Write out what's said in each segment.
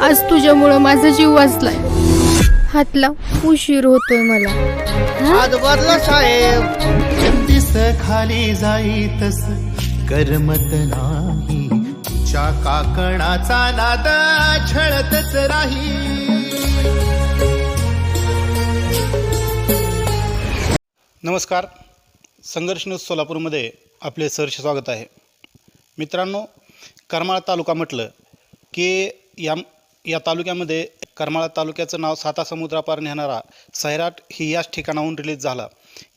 आज तुझ्यामुळं माझा जीव वाचलाय. हातला उशीर होतोय मला. आज बदला साहेब दिस खाली जाईतस करमत नाही, तुझ्या काकणाचा नाद छळतच राही. नमस्कार, संघर्ष न्यूज सोलापूरमध्ये आपले सहर्ष स्वागत आहे. मित्रांनो, करमाळा तालुका म्हटलं की या तालुक्यामध्ये करमाळा तालुक्याचं नाव साता समुद्रापार नेणारा सैराट ही याच ठिकाणाहून रिलीज झाला.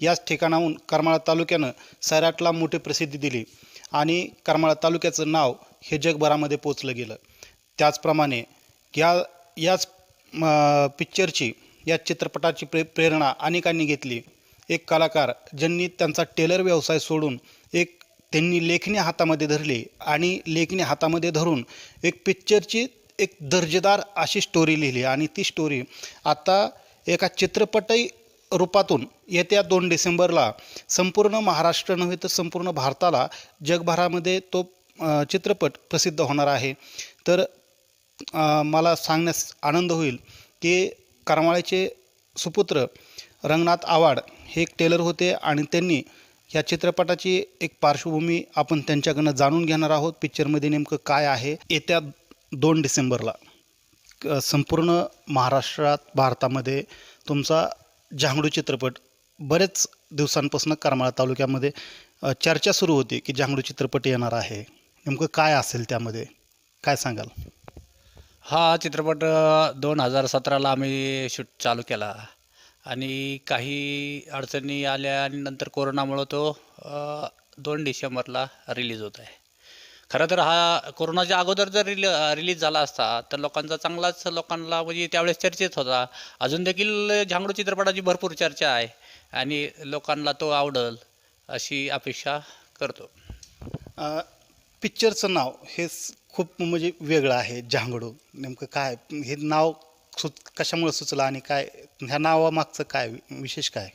याच ठिकाणाहून करमाळा तालुक्यानं सैराटला मोठी प्रसिद्धी दिली आणि करमाळा तालुक्याचं नाव हे जगभरामध्ये पोचलं गेलं. त्याचप्रमाणे याच पिक्चरची या चित्रपटाची प्रेरणा अनेकांनी घेतली. एक कलाकार ज्यांनी त्यांचा टेलर व्यवसाय सोडून त्यांनी लेखणी हातामध्ये धरली आणि लेखणी हातामध्ये धरून एक पिक्चरची एक दर्जेदार अशी स्टोरी लिहिली आणि ती स्टोरी आता एका चित्रपटी रूपातून येत्या 2 डिसेंबरला संपूर्ण महाराष्ट्र नव्हे तर संपूर्ण भारताला जगभरामध्ये तो चित्रपट प्रसिद्ध होणार आहे. तर मला सांगण्यास आनंद होईल की करमाळ्याचे सुपुत्र रंगनाथ आव्हाड हे एक टेलर होते आणि त्यांनी या चित्रपटाची एक पार्श्वभूमी आपण त्यांच्याकडनं जाणून घेणार आहोत. पिक्चरमध्ये नेमकं काय आहे. येत्या 2 डिसेंबरला संपूर्ण महाराष्ट्रात भारतामध्ये तुमचा झांगडू चित्रपट बरेच दिवसांपासून करमाळा तालुक्यामध्ये चर्चा सुरू होती की झांगडू चित्रपट येणार आहे. नेमकं काय असेल त्यामध्ये काय सांगाल? हा चित्रपट 2017ला आम्ही शूट चालू केला आणि काही अडचणी आल्या आणि नंतर कोरोनामुळं तो 2 डिसेंबरला रिलीज होत आहे. खरं तर हा कोरोनाच्या अगोदर जर रिलीज झाला असता तर लोकांना म्हणजे त्यावेळेस चर्चेत होता. अजून देखील झांगडू चित्रपटाची भरपूर चर्चा आहे आणि लोकांना तो आवडेल अशी अपेक्षा करतो. पिक्चरचं नाव हे खूप म्हणजे वेगळं आहे. झांगडू नेमकं काय हे नाव कशामुळे सुचलं आणि काय ह्या नावामागचं काय विशेष काय?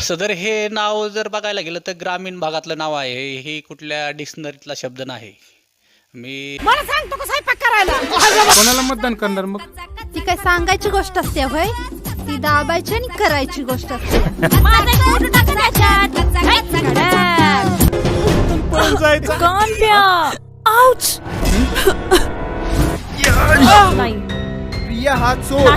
सदर हे नाव जर बघायला गेलं तर ग्रामीण भागातलं नाव आहे. हे कुठल्या डिक्शनरीतला शब्द नाही. मला सांगतो का स्वयंपाक करायला? कोणाला मतदान करणार मग? ती काय सांगायची गोष्ट असते होय, ती दाबायची आणि करायची गोष्ट असते. प्रिया हात सोड.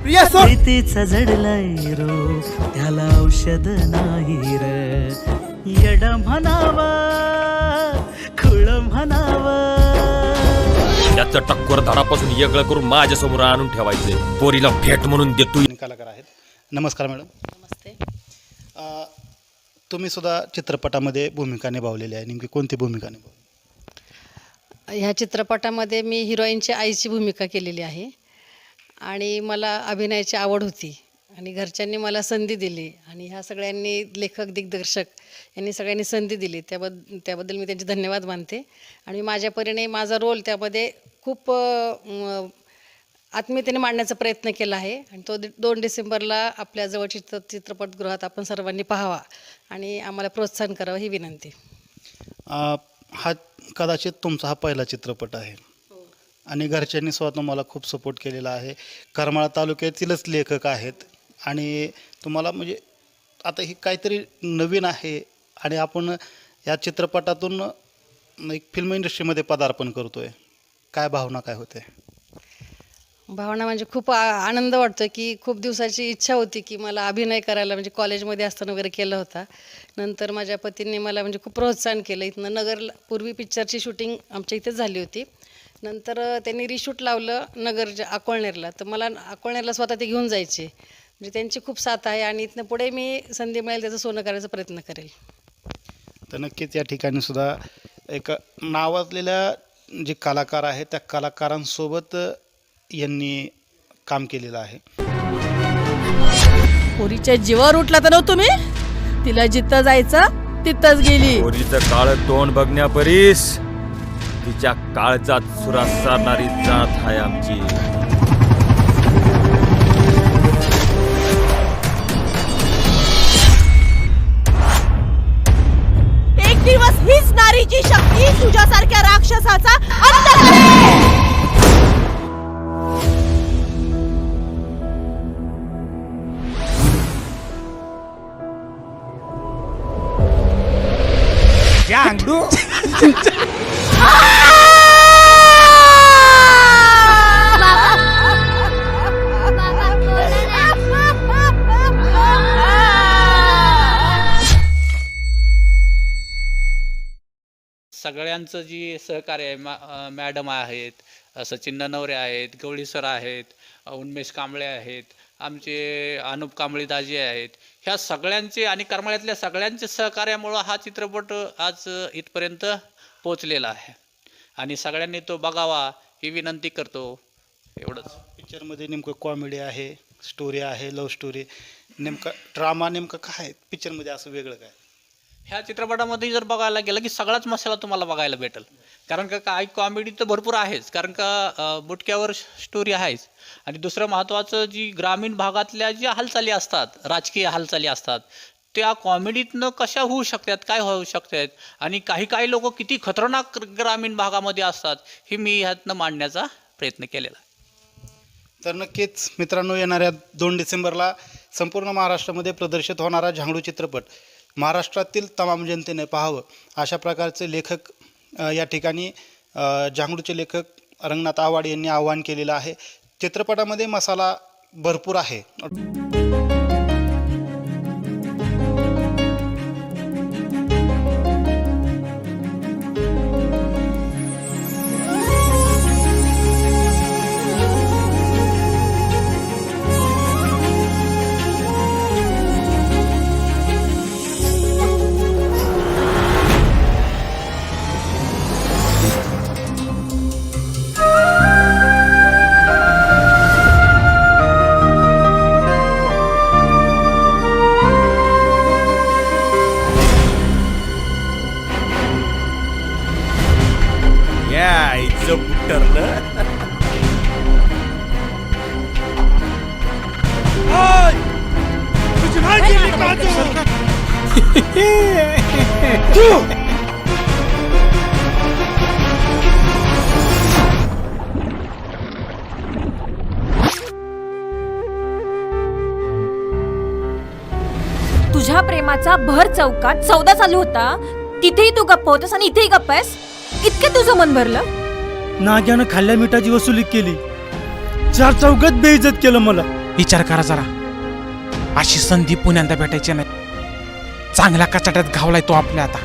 प्रिया सोड. प्रीतीचा जडलाय रो त्याला औषध नाही रे. येड म्हणावा खुळ म्हणावा. त्याचं टक्कर धडापासून वेगळं करून माझ्या समोर आणून ठेवायचे. पोरीला भेट म्हणून देतो. कलाकार आहेत. नमस्कार मॅडम. नमस्ते. तुम्ही सुद्धा चित्रपटामध्ये भूमिका निभावलेली आहे. नेमकी कोणती भूमिका निभावली? ह्या चित्रपटामध्ये मी हिरोईनच्या आईची भूमिका केलेली आहे आणि मला अभिनयाची आवड होती आणि घरच्यांनी मला संधी दिली आणि ह्या सगळ्यांनी लेखक दिग्दर्शक यांनी सगळ्यांनी संधी दिली. त्याबद्दल मी त्यांचे धन्यवाद मानते आणि माझ्या परीने माझा रोल त्यामध्ये खूप आत्मीयतेने मांडण्याचा प्रयत्न केला आहे आणि तो 2 डिसेंबरला आपल्या जवळच्या चित्रपटगृहात आपण सर्वांनी पाहावा आणि आम्हाला प्रोत्साहन करावं ही विनंती. हा कदाचित तुमचा हा पहिला चित्रपट आहे आणि घरच्यांनी सुद्धा तुम्हाला खूप सपोर्ट केलेला आहे. करमाळा तालुक्यातीलच लेखक आहेत आणि तुम्हाला म्हणजे आता ही काहीतरी नवीन आहे आणि आपण या चित्रपटातून एक फिल्म इंडस्ट्रीमध्ये पदार्पण करतो आहे. काय भावना काय होते? भावना म्हणजे खूप आनंद वाटतो की खूप दिवसाची इच्छा होती की मला अभिनय करायला, म्हणजे कॉलेजमध्ये असताना वगैरे केलं होता. नंतर माझ्या पतींनी मला म्हणजे खूप प्रोत्साहन केलं. इथनं नगरला पूर्वी पिक्चरची शूटिंग आमच्या इथेच झाली होती. नंतर त्यांनी रिशूट लावलं नगरच्या अकोळनेरला, तर मला अकोळनेरला स्वतः ते घेऊन जायचे. म्हणजे त्यांची खूप साथ आहे आणि इथनं पुढे मी संधी मिळेल त्याचं सोनं करायचा प्रयत्न करेल. तर नक्कीच या ठिकाणी सुद्धा एक नावाजलेल्या जे कलाकार आहेत त्या कलाकारांसोबत यांनी काम केलेलं आहे. पोरीच्या जीवावर उठला तर नव्हतं तुम्ही, तिला जिथं जायचं तिथंच गेली. पोरीचं काळ तोंड बघण्यापरीस तिच्या काळजात सुरात सारणारी जात आहे आमची. एक दिवस मी तुझ्यासारख्या राक्षसाचा अंत करेन. सगळ्यांचं जी सहकार्य आहे, मॅडम आहेत, सचिन ननवरे आहेत, गवळी सर आहेत, उन्मेष कांबळे आहेत, आमचे अनुप कांबळे दाजी आहेत, ह्या सगळ्यांचे आणि करमाळ्यातल्या सगळ्यांचे सहकार्यामुळं हा चित्रपट आज इथपर्यंत पोचलेला आहे आणि सगळ्यांनी तो बघावा ही विनंती करतो. एवढंच. पिक्चरमध्ये नेमकं कॉमेडी आहे, स्टोरी आहे, लव्ह स्टोरी, नेमका ड्रामा नेमकं काय आहे पिक्चरमध्ये असं वेगळं काय? ह्या चित्रपटामध्ये जर बघायला गेलं की सगळाच मसाला तुम्हाला बघायला भेटेल. कारण का काही कॉमेडी तर भरपूर आहेच, कारण का बुटक्यावर स्टोरी आहेच. आणि दुसरं महत्त्वाचं, जी ग्रामीण भागातल्या ज्या हालचाली असतात, राजकीय हालचाली असतात, त्या कॉमेडीतनं कशा होऊ शकतात, काय होऊ शकतात आणि काही लोक किती खतरनाक ग्रामीण भागामध्ये असतात हे मी ह्यातनं मांडण्याचा प्रयत्न केलेला आहे. तर नक्कीच मित्रांनो, येणाऱ्या 2 डिसेंबरला संपूर्ण महाराष्ट्रामध्ये प्रदर्शित होणारा झांगडू चित्रपट महाराष्ट्रातील तमाम जनतेने पाहावं अशा प्रकारचे लेखक या ठिकाणी झांगडूचे लेखक रंगनाथ आव्हाड यांनी आवाहन केलेलं आहे. चित्रपटामध्ये मसाला भरपूर आहे. तुझ्या प्रेमाचा भर चौकात सौदा चालू होता, तिथेही तू गप्प होतास आणि इथेही गप्प आहेस. इतकं तुझं मन भरलं? नाग्यानं खाल्ल्या मिठाची वसुली केली, 4 चौघात बेइज्जत केलं मला. विचार करा जरा, अशी संधी पुण्यांदा भेटायची नाही. चांगल्या कचाट्यात घावलाय तो आपल्या आता.